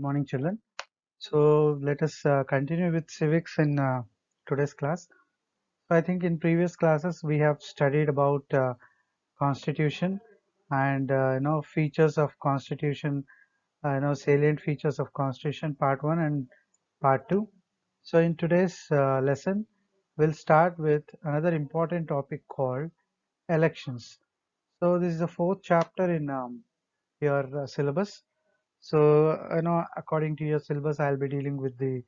Morning, children. So let us continue with civics in today's class. So I think in previous classes we have studied about constitution and features of constitution, salient features of constitution, part one and part two. So in today's lesson, we'll start with another important topic called elections. So this is the fourth chapter in your syllabus. So, according to your syllabus, I'll be dealing with the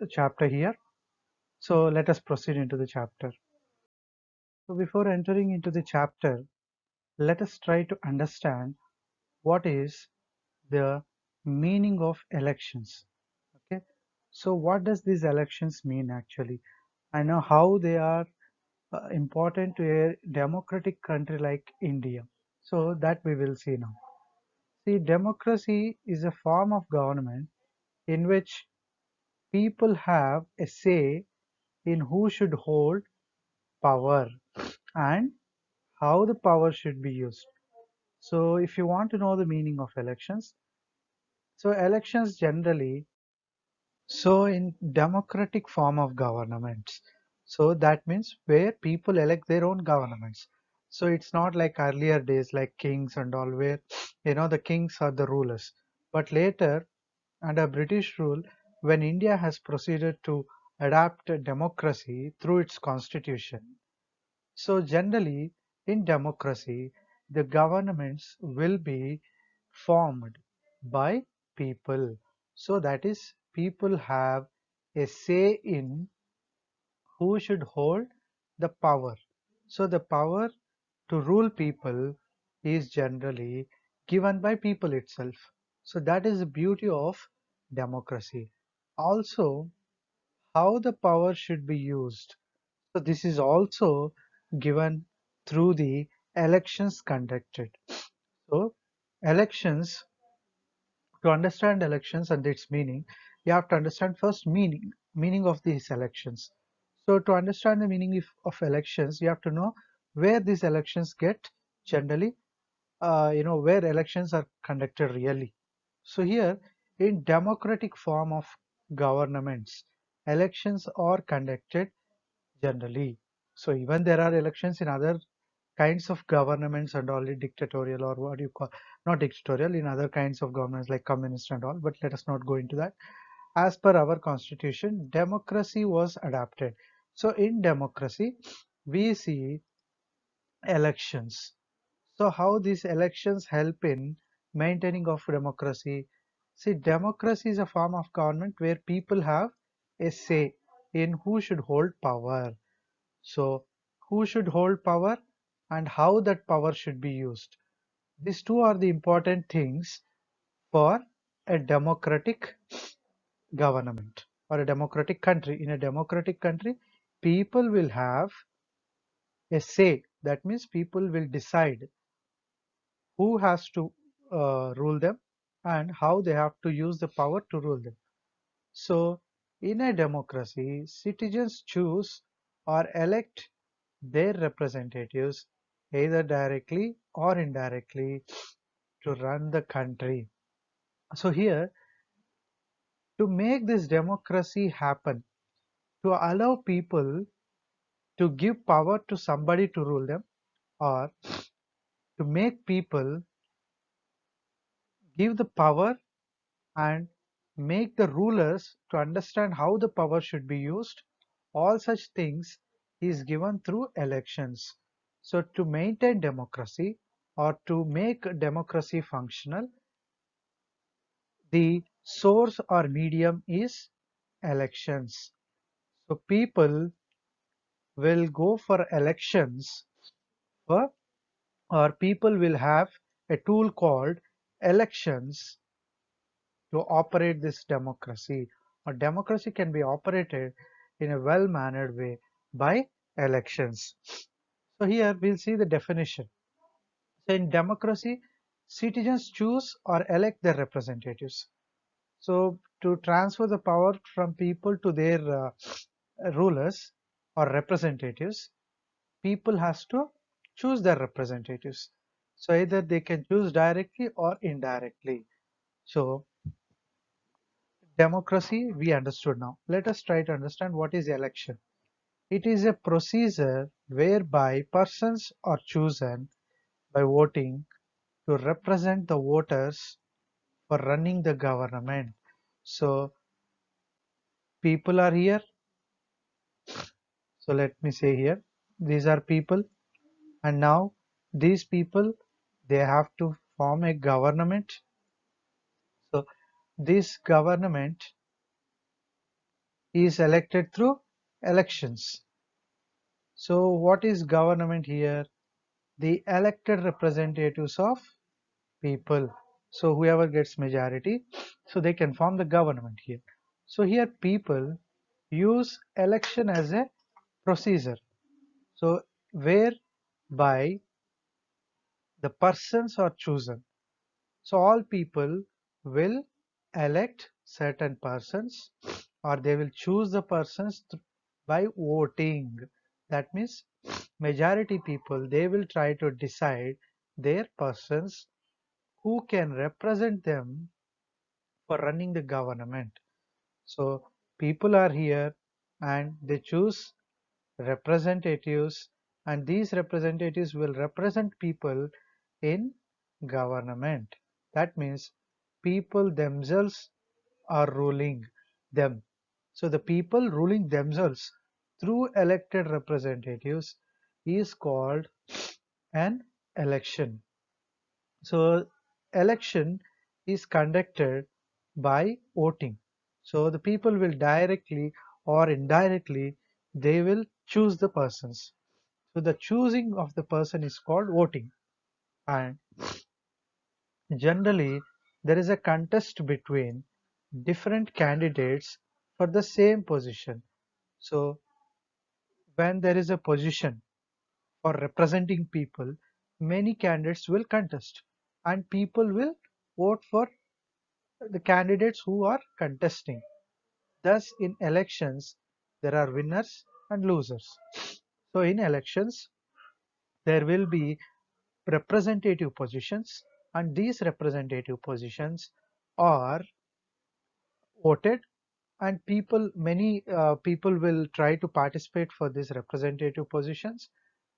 chapter here. So, let us proceed into the chapter. So, before entering into the chapter, let us try to understand what is the meaning of elections. Okay. So, what does these elections mean actually? I know how they are important to a democratic country like India. So, that we will see now. See, democracy is a form of government in which people have a say in who should hold power and how the power should be used. So if you want to know the meaning of elections, so elections generally, so in democratic form of governments, so that means where people elect their own governments. So it's not like earlier days like kings and all where the kings are the rulers. But later under British rule, when India has proceeded to adapt a democracy through its constitution, so generally in democracy, the governments will be formed by people. So that is, people have a say in who should hold the power. So the power to rule people is generally given by people itself. So that is the beauty of democracy. Also, how the power should be used. So this is also given through the elections conducted. So elections, to understand elections and its meaning, you have to understand first meaning of these elections. So to understand the meaning of elections, you have to know where these elections get generally, where elections are conducted really. So here, in democratic form of governments, elections are conducted generally. So even there are elections in other kinds of governments and all dictatorial or what you call not dictatorial in other kinds of governments like communist and all, but let us not go into that. As per our constitution, democracy was adapted. So in democracy, we see elections. So how these elections help in maintaining of democracy? See, democracy is a form of government where people have a say in who should hold power. So who should hold power and how that power should be used. These two are the important things for a democratic government or a democratic country. In a democratic country, people will have a say. That means people will decide who has to rule them and how they have to use the power to rule them. So, in a democracy, citizens choose or elect their representatives either directly or indirectly to run the country. So, here to make this democracy happen, to allow people to give power to somebody to rule them, or to make people give the power and make the rulers to understand how the power should be used. All such things is given through elections. So to maintain democracy or to make democracy functional, the source or medium is elections. So people will go for elections for, or people will have a tool called elections to operate this democracy. Or democracy can be operated in a well-mannered way by elections. So here we'll see the definition. So in democracy, citizens choose or elect their representatives. So to transfer the power from people to their rulers or representatives, people has to choose their representatives. So either they can choose directly or indirectly. So democracy we understood now. Let us try to understand what is election. It is a procedure whereby persons are chosen by voting to represent the voters for running the government. So people are here. So let me say here, these are people, and now these people they have to form a government. So this government is elected through elections. So what is government here? The elected representatives of people. So whoever gets majority, so they can form the government here. So here people use election as a procedure. So whereby the persons are chosen. So all people will elect certain persons or they will choose the persons by voting. That means majority people they will try to decide their persons who can represent them for running the government. So people are here and they choose representatives, and these representatives will represent people in government. That means people themselves are ruling them. So the people ruling themselves through elected representatives is called an election. So election is conducted by voting. So the people will directly or indirectly they will choose the persons. So the choosing of the person is called voting. And generally there is a contest between different candidates for the same position. So when there is a position for representing people, many candidates will contest and people will vote for the candidates who are contesting. Thus, in elections, there are winners and losers. So, in elections, there will be representative positions, and these representative positions are voted, and many people will try to participate for these representative positions,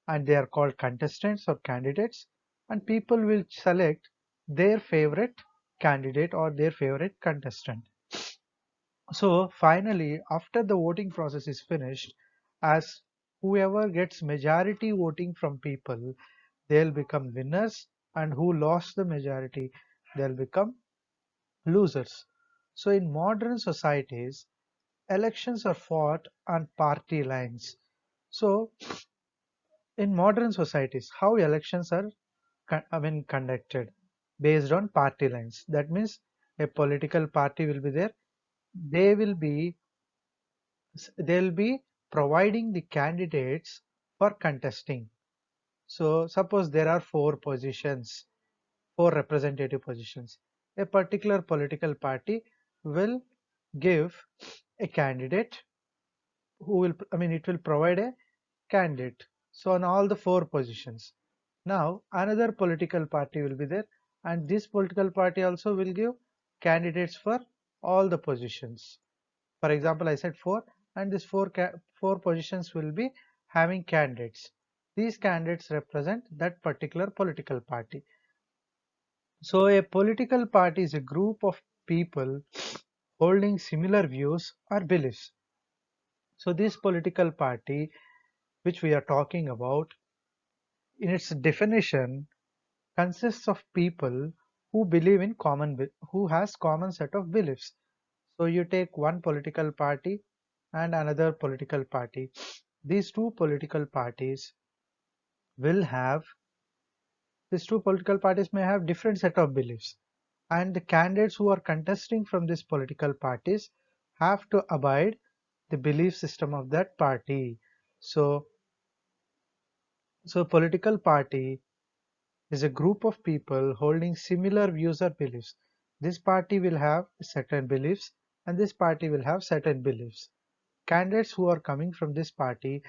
and they are called contestants or candidates, and people will select their favorite candidate or their favorite contestant. So finally, after the voting process is finished, as whoever gets majority voting from people, they'll become winners, and who lost the majority, they'll become losers. So in modern societies, elections are fought on party lines. So in modern societies, how elections are conducted based on party lines. That means a political party will be there. They will be they'll be providing the candidates for contesting. So suppose there are four representative positions. A particular political party will give a candidate who will, it will provide a candidate. So on all the four positions. Now another political party will be there, and this political party also will give candidates for all the positions. For example, I said four, and these four positions will be having candidates. These candidates represent that particular political party. So a political party is a group of people holding similar views or beliefs. So this political party, which we are talking about, in its definition, consists of people who believe in who has common set of beliefs. So you take one political party and another political party. These two political parties will have these two political parties may have different set of beliefs, and the candidates who are contesting from these political parties have to abide the belief system of that party. So political party is a group of people holding similar views or beliefs. This party will have certain beliefs and this party will have certain beliefs. Candidates who are coming from this party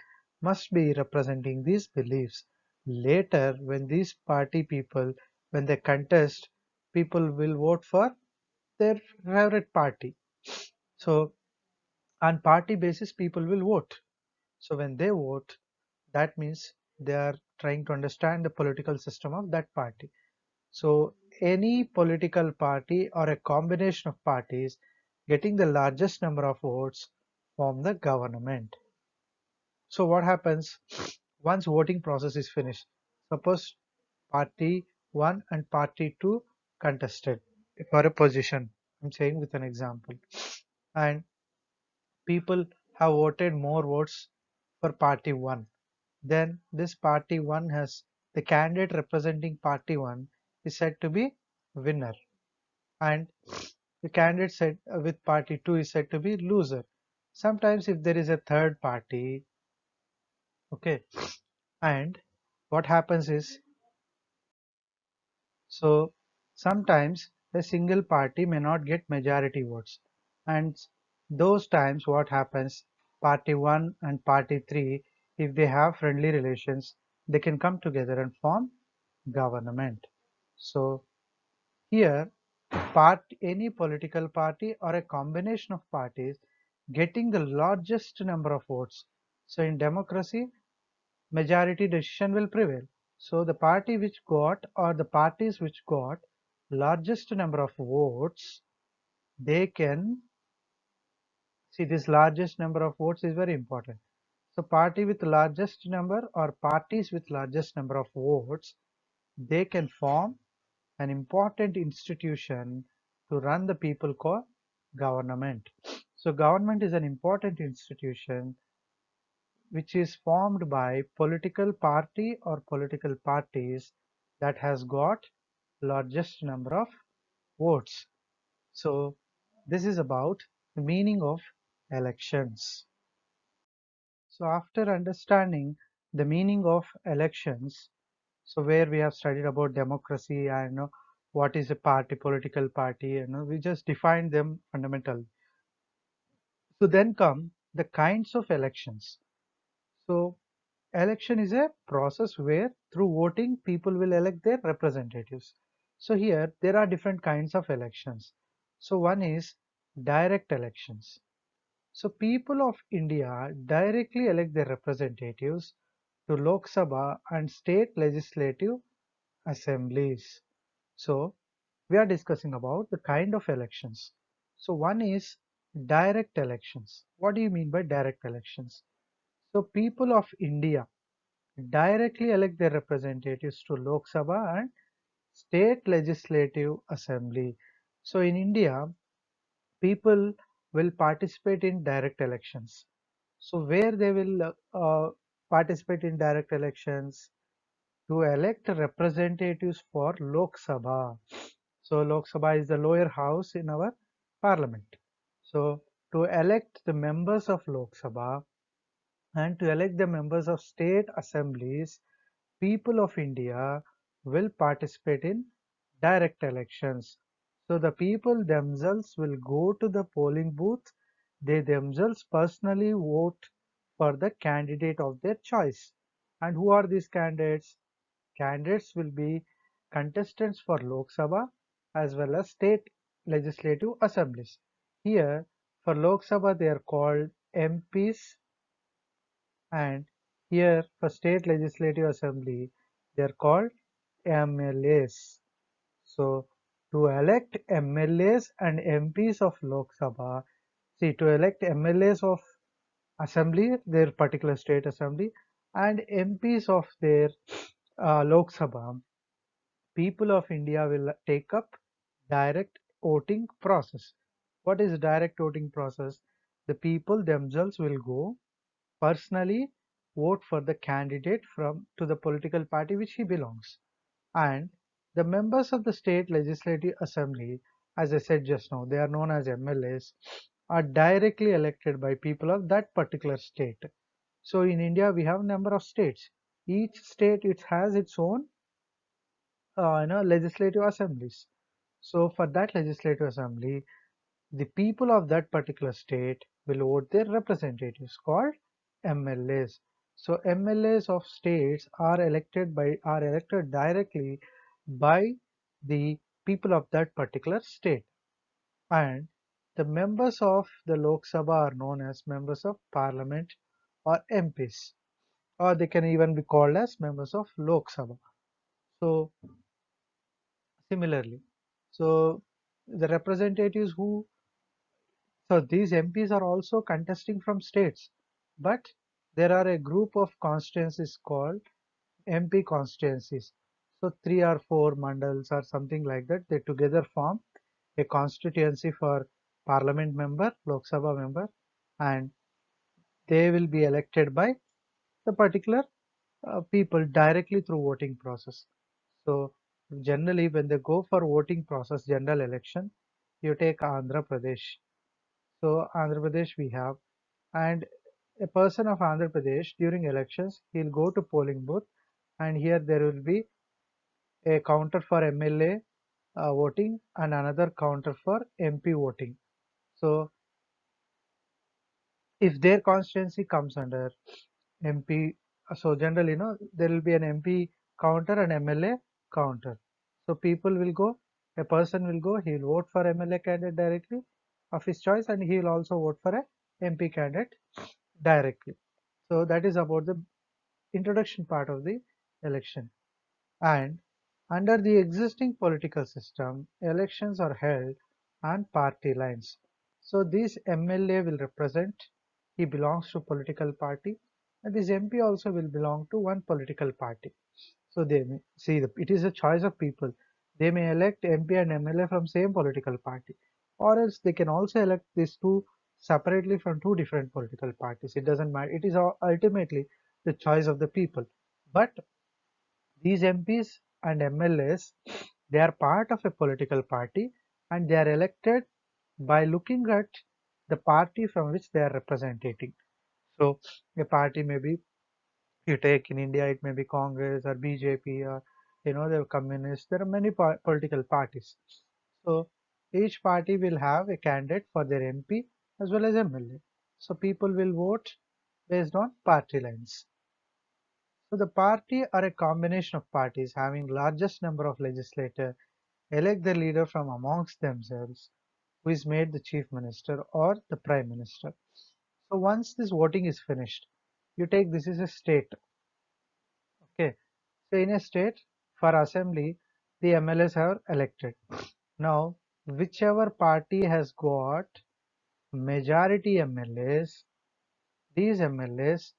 must be representing these beliefs. Later, when these party people, when they contest, people will vote for their favorite party. So on party basis, people will vote. So when they vote, that means they are trying to understand the political system of that party. So any political party or a combination of parties getting the largest number of votes form the government. So what happens once voting process is finished? Suppose party 1 and party 2 contested for a position. I'm saying with an example. And people have voted more votes for party 1. Then this party 1 has the candidate representing party 1 is said to be winner, and the candidate said with party 2 is said to be loser. Sometimes if there is a third party, okay, and what happens is, so sometimes a single party may not get majority votes, and those times what happens, party 1 and party 3, if they have friendly relations, they can come together and form government. So here any political party or a combination of parties getting the largest number of votes. So in democracy, majority decision will prevail. So the party which got or the parties which got largest number of votes, they can see this largest number of votes is very important. So party with largest number or parties with largest number of votes, they can form an important institution to run the people called government. So government is an important institution which is formed by political party or political parties that has got largest number of votes. So this is about the meaning of elections. So after understanding the meaning of elections, so where we have studied about democracy and what is a party, political party, we just defined them fundamentally. So then come the kinds of elections. So election is a process where through voting people will elect their representatives. So here there are different kinds of elections. So one is direct elections. So people of India directly elect their representatives to Lok Sabha and state legislative assemblies. So we are discussing about the kind of elections. So one is direct elections. What do you mean by direct elections? So people of India directly elect their representatives to Lok Sabha and state legislative assembly. So in India, people will participate in direct elections. So where they will participate in direct elections? To elect representatives for Lok Sabha. So Lok Sabha is the lower house in our parliament. So to elect the members of Lok Sabha and to elect the members of state assemblies, people of India will participate in direct elections. So the people themselves will go to the polling booth. They themselves personally vote for the candidate of their choice. And who are these candidates? Candidates will be contestants for Lok Sabha as well as state legislative assemblies. Here, for Lok Sabha, they are called MPs, and here for state legislative assembly, they are called MLAs. So, to elect MLAs and MPs of Lok Sabha, see, to elect MLAs of assembly, their particular state assembly, and MPs of their Lok Sabha, people of India will take up direct voting process. What is direct voting process? The people themselves will go personally vote for the candidate from to the political party which he belongs. And the members of the state legislative assembly, as I said just now, they are known as MLAs, are directly elected by people of that particular state. So in India we have a number of states. Each state it has its own legislative assemblies. So for that legislative assembly, the people of that particular state will vote their representatives called MLAs. So MLAs of states are elected directly by the people of that particular state. and the members of the Lok Sabha are known as members of parliament or MPs, or they can even be called as members of Lok Sabha. So similarly, so the representatives who, so these MPs are also contesting from states, but there are a group of constituencies called MP constituencies. So three or four mandals or something like that, they together form a constituency for parliament member, Lok Sabha member, and they will be elected by the particular people directly through voting process. So generally when they go for voting process, general election, you take Andhra Pradesh. So Andhra Pradesh we have, and a person of Andhra Pradesh during elections, he'll go to polling booth, and here there will be a counter for MLA voting and another counter for MP voting. So if their constituency comes under MP, so generally, there will be an MP counter and MLA counter. So people will go, a person will go, he will vote for MLA candidate directly of his choice, and he will also vote for a MP candidate directly. So that is about the introduction part of the election. And under the existing political system, elections are held on party lines. So this MLA will represent, he belongs to political party, and this MP also will belong to one political party. So they may see it is a choice of people. They may elect MP and MLA from same political party, or else they can also elect these two separately from two different political parties. It doesn't matter. It is ultimately the choice of the people. But these MPs and MLAs, they are part of a political party, and they are elected by looking at the party from which they are representing. So a party may be, you take in India, it may be Congress or BJP or the communists. There are many political parties. So each party will have a candidate for their MP as well as MLA. So people will vote based on party lines. So the party or a combination of parties having largest number of legislators elect the leader from amongst themselves, who is made the chief minister or the prime minister. So once this voting is finished, you take this is a state. Okay. So in a state, for assembly, the MLAs are elected. Now, whichever party has got majority MLAs, these MLAs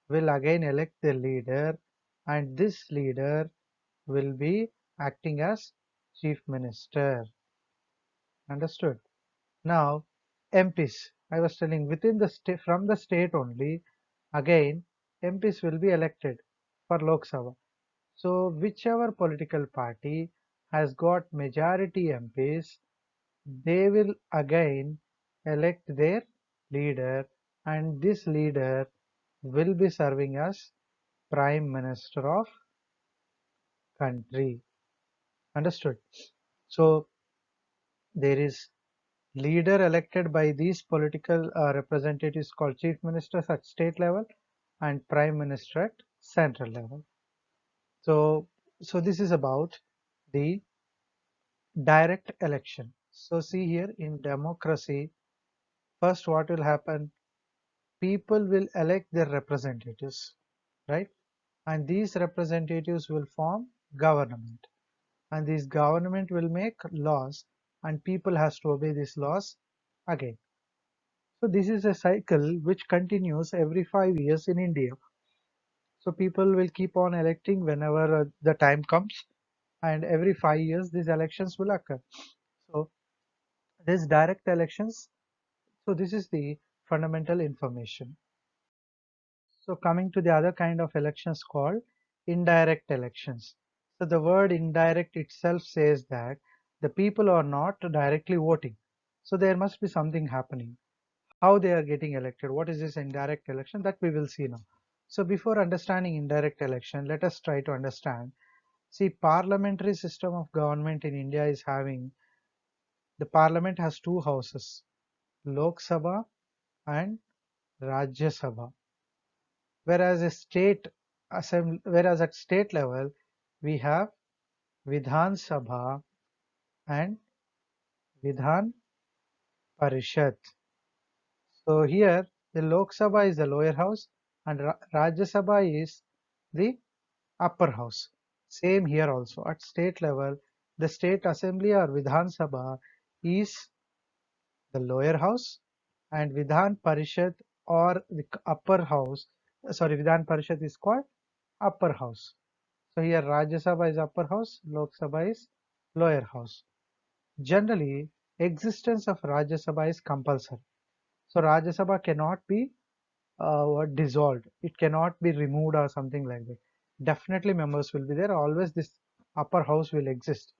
will again elect the leader, and this leader will be acting as chief minister. Understood? Now, MPs, I was telling within the state, from the state only, again, MPs will be elected for Lok Sabha. So, whichever political party has got majority MPs, they will again elect their leader, and this leader will be serving as Prime Minister of country. Understood? So, there is leader elected by these political representatives called chief ministers at state level and prime minister at central level. So this is about the direct election. So see here in democracy, first what will happen? People will elect their representatives, right? And these representatives will form government, and this government will make laws, and people has to obey these laws again. So this is a cycle which continues every 5 years in India. So people will keep on electing whenever the time comes, and every 5 years these elections will occur. So this direct elections. So this is the fundamental information. So coming to the other kind of elections called indirect elections. So the word indirect itself says that the people are not directly voting. So there must be something happening. How they are getting elected, what is this indirect election, that we will see now. So before understanding indirect election, let us try to understand. See, parliamentary system of government in India is having, the parliament has two houses, Lok Sabha and Rajya Sabha. Whereas whereas at state level we have Vidhan Sabha and Vidhan Parishad. So here the Lok Sabha is the lower house and Rajya Sabha is the upper house. Same here also at state level, the state assembly or Vidhan Sabha is the lower house and Vidhan Parishad or the upper house, sorry, Vidhan Parishad is called upper house. So here Rajya Sabha is upper house, Lok Sabha is lower house. Generally, existence of Rajya Sabha is compulsory. So Rajya Sabha cannot be dissolved. It cannot be removed or something like that. Definitely members will be there. Always this upper house will exist.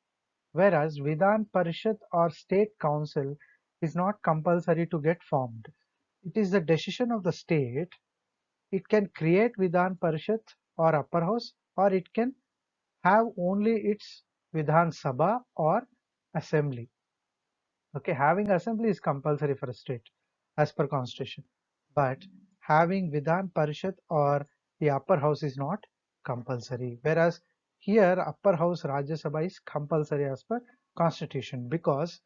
Whereas Vidhan Parishad or State Council is not compulsory to get formed. It is the decision of the state. It can create Vidhan Parishad or upper house, or it can have only its Vidhan Sabha or assembly. Okay, having assembly is compulsory for a state as per constitution, but having Vidhan Parishad or the upper house is not compulsory. Whereas here upper house Rajya Sabha is compulsory as per constitution because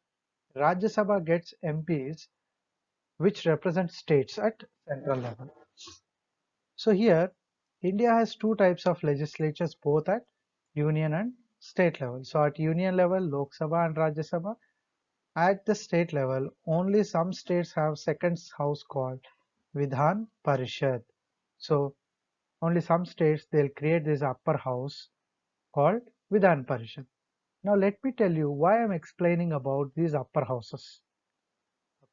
Rajya Sabha gets MPs which represent states at central level. So here India has two types of legislatures both at union and state level. So at union level Lok Sabha and Rajya Sabha. At the state level, only some states have second house called Vidhan Parishad. So only some states they'll create this upper house called Vidhan Parishad. Now let me tell you why I'm explaining about these upper houses.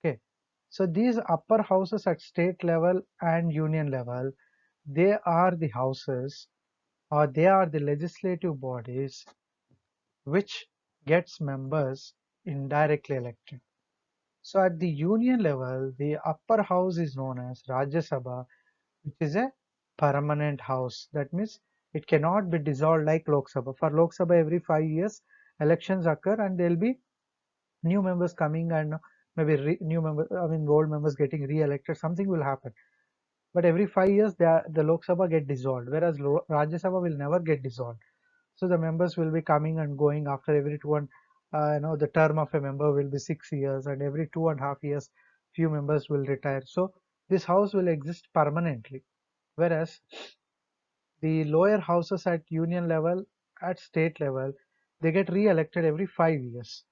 Okay, so these upper houses at state level and union level, they are the houses or they are the legislative bodies which gets members indirectly elected. So at the union level, the upper house is known as Rajya Sabha, which is a permanent house. That means it cannot be dissolved like Lok Sabha. For Lok Sabha, every 5 years, elections occur and there will be new members coming and maybe new members, I mean old members getting re-elected. Something will happen. But every 5 years, the Lok Sabha get dissolved, whereas Rajya Sabha will never get dissolved. So the members will be coming and going after every two and the term of a member will be 6 years, and every 2.5 years, few members will retire. So this house will exist permanently, whereas the lower houses at union level, at state level, they get re-elected every 5 years.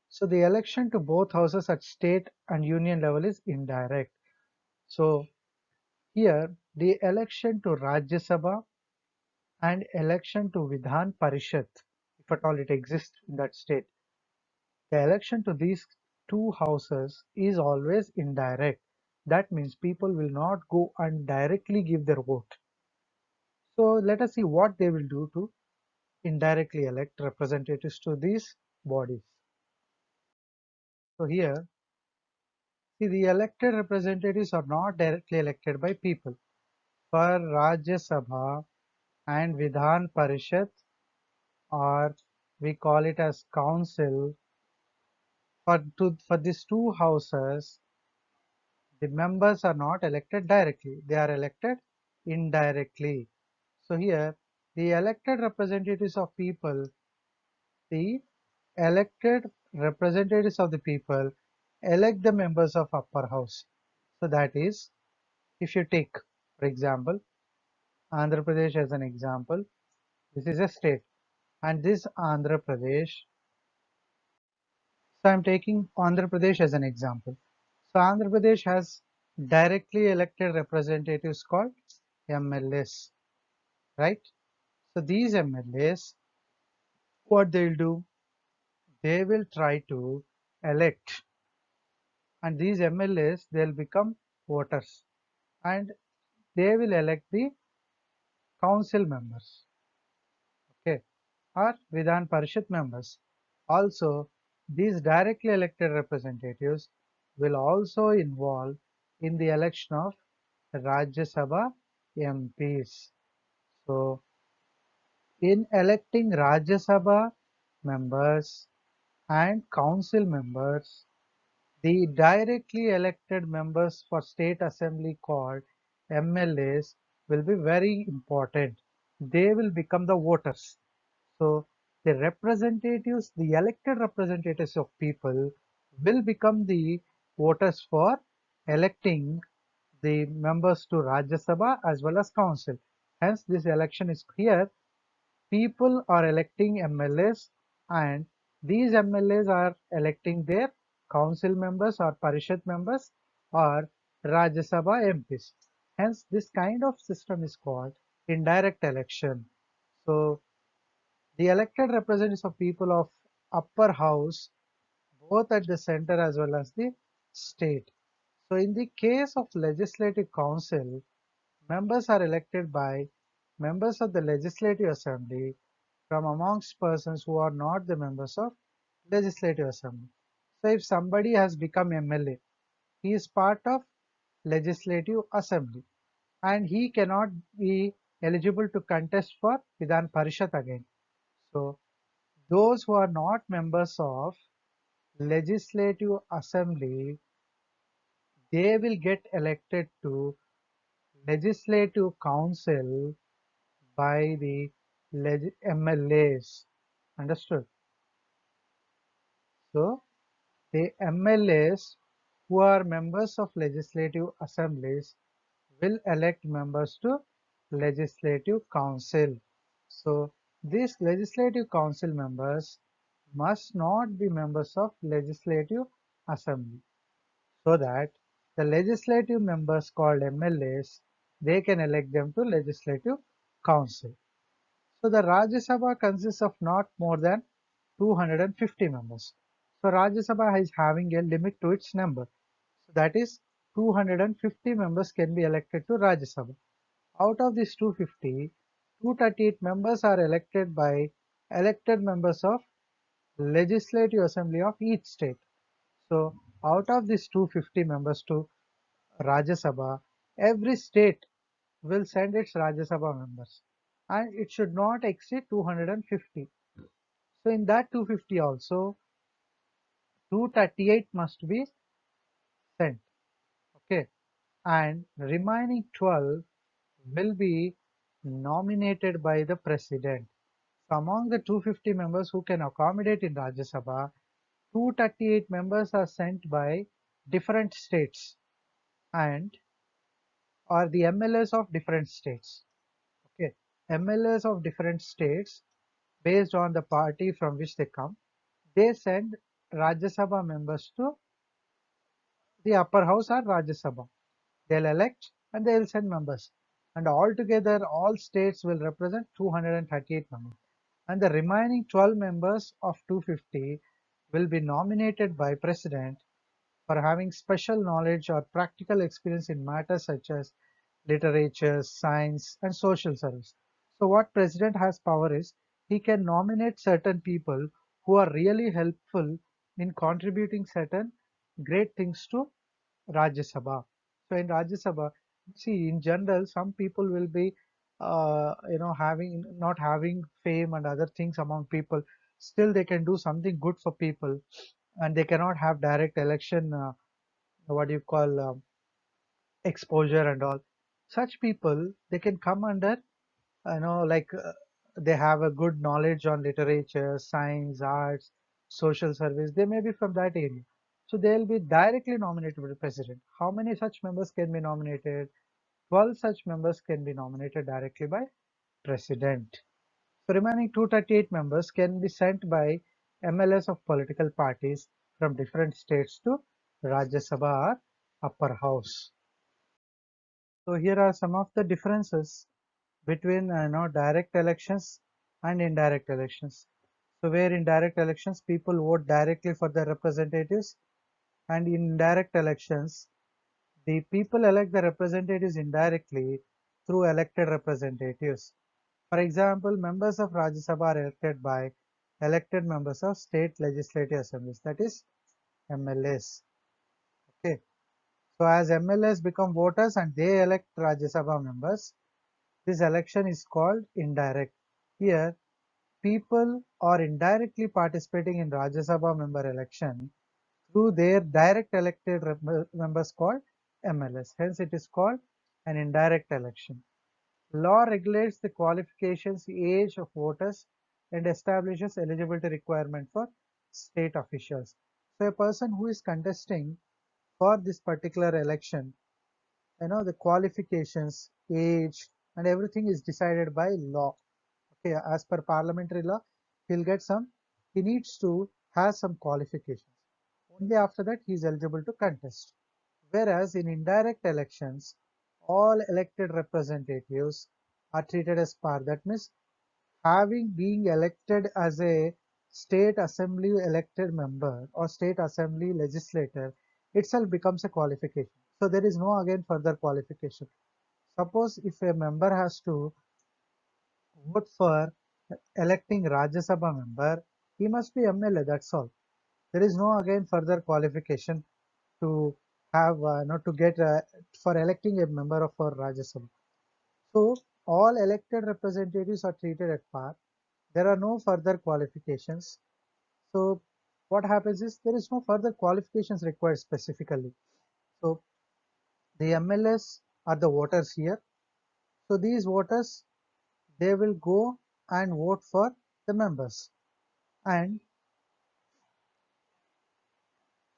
So the election to both houses at state and union level is indirect. So here the election to Rajya Sabha and election to Vidhan Parishad, if at all it exists in that state, the election to these two houses is always indirect. That means people will not go and directly give their vote. So let us see what they will do to indirectly elect representatives to these bodies. So here, see, the elected representatives are not directly elected by people. For Rajya Sabha and Vidhan Parishad, or we call it as council, for these two houses, the members are not elected directly, they are elected indirectly. So here, the elected representatives of people, the elected representatives of the people elect the members of upper house. So that is, if you take, for example, Andhra Pradesh as an example, this is a state, and this Andhra Pradesh, so I'm taking Andhra Pradesh as an example. So Andhra Pradesh has directly elected representatives called MLAs, right? So these MLAs, what they'll do, they will try to elect, and these MLAs, they'll become voters, and they will elect the council members, okay, or Vidhan Parishad members. Also, these directly elected representatives will also involve in the election of Rajya Sabha MPs. So, in electing Rajya Sabha members and council members, the directly elected members for state assembly called MLAs will be very important. They will become the voters. So the representatives, the elected representatives of people will become the voters for electing the members to Rajya Sabha as well as council. Hence, this election is here. People are electing MLAs, and these MLAs are electing their council members or Parishad members or Rajya Sabha MPs. Hence, this kind of system is called indirect election. So, the elected representatives of people of upper house both at the center as well as the state. So in the case of legislative council, members are elected by members of the legislative assembly from amongst persons who are not the members of legislative assembly. So if somebody has become MLA, he is part of legislative assembly and he cannot be eligible to contest for Vidhan Parishad again. So those who are not members of legislative assembly, they will get elected to legislative council by the MLAs. Understood? So the MLAs who are members of legislative assemblies will elect members to legislative council. So these legislative council members must not be members of legislative assembly, so that the legislative members called MLAs, they can elect them to legislative council. So the Rajya Sabha consists of not more than 250 members. So Rajya Sabha is having a limit to its number. So that is 250 members can be elected to Rajya Sabha. Out of these 250, 238 members are elected by elected members of Legislative Assembly of each state. So out of these 250 members to Rajya Sabha, every state will send its Rajya Sabha members and it should not exceed 250. So in that 250 also, 238 must be sent. Okay. And remaining 12 will be nominated by the president. So among the 250 members who can accommodate in Rajya Sabha, 238 members are sent by different states and or the MLAs of different states. Okay, MLAs of different states, based on the party from which they come, they send Rajya Sabha members to the upper house or Rajya Sabha. They'll elect and they'll send members. And altogether, all states will represent 238 members. And the remaining 12 members of 250 will be nominated by President for having special knowledge or practical experience in matters such as literature, science, and social service. So what President has power is he can nominate certain people who are really helpful in contributing certain great things to Rajya Sabha. So in Rajya Sabha, see in general, some people will be, having not having fame and other things among people. Still, they can do something good for people, and they cannot have direct election. What do you call exposure and all. Such people they can come under, like they have a good knowledge on literature, science, arts, social service. They may be from that area. So they'll be directly nominated by the president. How many such members can be nominated? 12 such members can be nominated directly by president. So remaining 238 members can be sent by MLAs of political parties from different states to Rajya Sabha or upper house. So here are some of the differences between direct elections and indirect elections. So where in direct elections people vote directly for their representatives, and in indirect elections the people elect the representatives indirectly through elected representatives. For example, members of Rajya Sabha are elected by elected members of state legislative assemblies, that is MLAs. Okay. So as MLAs become voters and they elect Rajya Sabha members, this election is called indirect. Here, people are indirectly participating in Rajya Sabha member election through their direct elected members called MLAs. Hence, it is called an indirect election. Law regulates the qualifications, age of voters, and establishes eligibility requirement for state officials. So, a person who is contesting for this particular election, the qualifications, age, and everything is decided by law. Okay, as per parliamentary law, he'll get some, he needs to have some qualifications. Only after that he is eligible to contest. Whereas in indirect elections, all elected representatives are treated as par. That means having being elected as a state assembly elected member or state assembly legislator itself becomes a qualification. So there is no again further qualification. Suppose if a member has to vote for electing Rajya Sabha member, he must be MLA, that's all. There is no again further qualification to have not to get for electing a member of our Rajya Sabha. So all elected representatives are treated at par. There are no further qualifications. So what happens is there is no further qualifications required specifically. So the MLS are the voters here. So these voters, they will go and vote for the members. And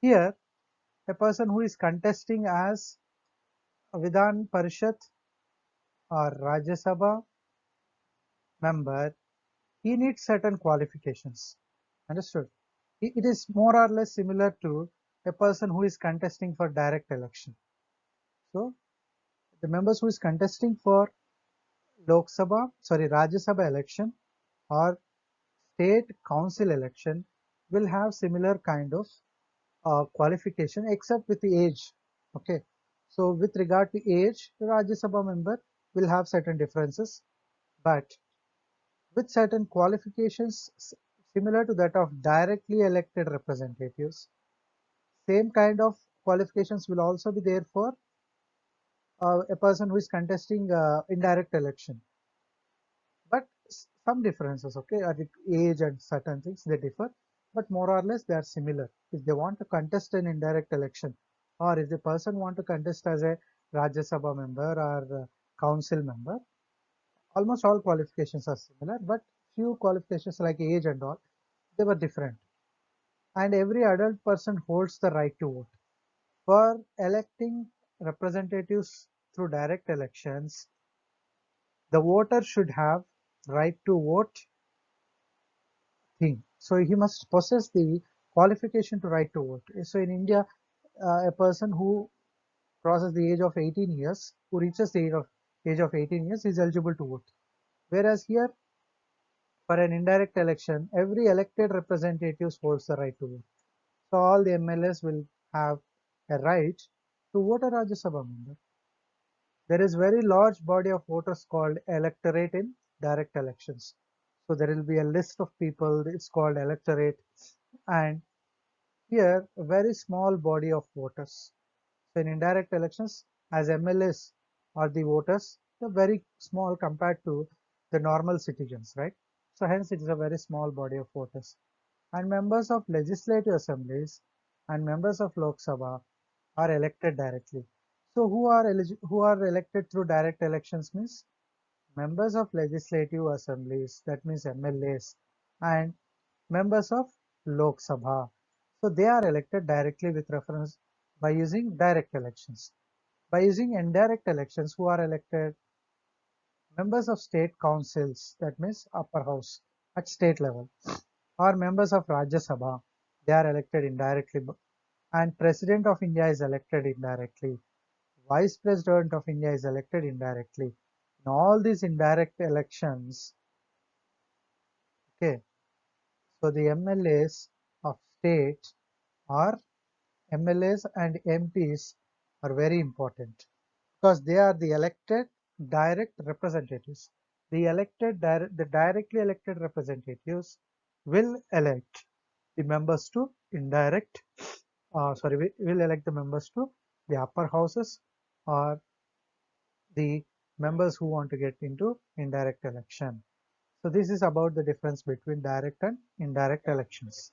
here a person who is contesting as a Vidhan Parishad or Rajya Sabha member, he needs certain qualifications. Understood? It is more or less similar to a person who is contesting for direct election. So the members who is contesting for Rajya Sabha election or state council election will have similar kind of qualification except with the age. Okay. So with regard to age, the Rajya Sabha member will have certain differences, but with certain qualifications similar to that of directly elected representatives. Same kind of qualifications will also be there for a person who is contesting indirect election. But some differences, okay, at the age and certain things they differ, but more or less they are similar. If they want to contest an indirect election, or if the person want to contest as a Rajya Sabha member or council member, almost all qualifications are similar, but few qualifications like age and all, they were different. And every adult person holds the right to vote. For electing representatives through direct elections, the voter should have right to vote thing. So he must possess the qualification to right to vote. So in India, a person who crosses the age of 18 years, who reaches the age of 18 years is eligible to vote. Whereas here, for an indirect election, every elected representative holds the right to vote. So all the MLAs will have a right to vote a Rajya Sabha member. There is very large body of voters called electorate in direct elections. So there will be a list of people, it's called electorate, and here a very small body of voters. So in indirect elections, as MLAs are the voters, they're very small compared to the normal citizens, right? So hence it is a very small body of voters. And members of legislative assemblies and members of Lok Sabha are elected directly. So who are elected through direct elections means members of legislative assemblies, that means MLAs, and members of Lok Sabha. So they are elected directly with reference by using direct elections. By using indirect elections, who are elected? Members of state councils, that means upper house at state level, or members of Rajya Sabha, they are elected indirectly, and President of India is elected indirectly. Vice President of India is elected indirectly. In all these indirect elections, okay, so the MLAs of state or MLAs and MPs are very important because they are the elected direct representatives. The directly elected representatives will elect the members to indirect, will elect the members to the upper houses or the members who want to get into indirect election. So this is about the difference between direct and indirect elections.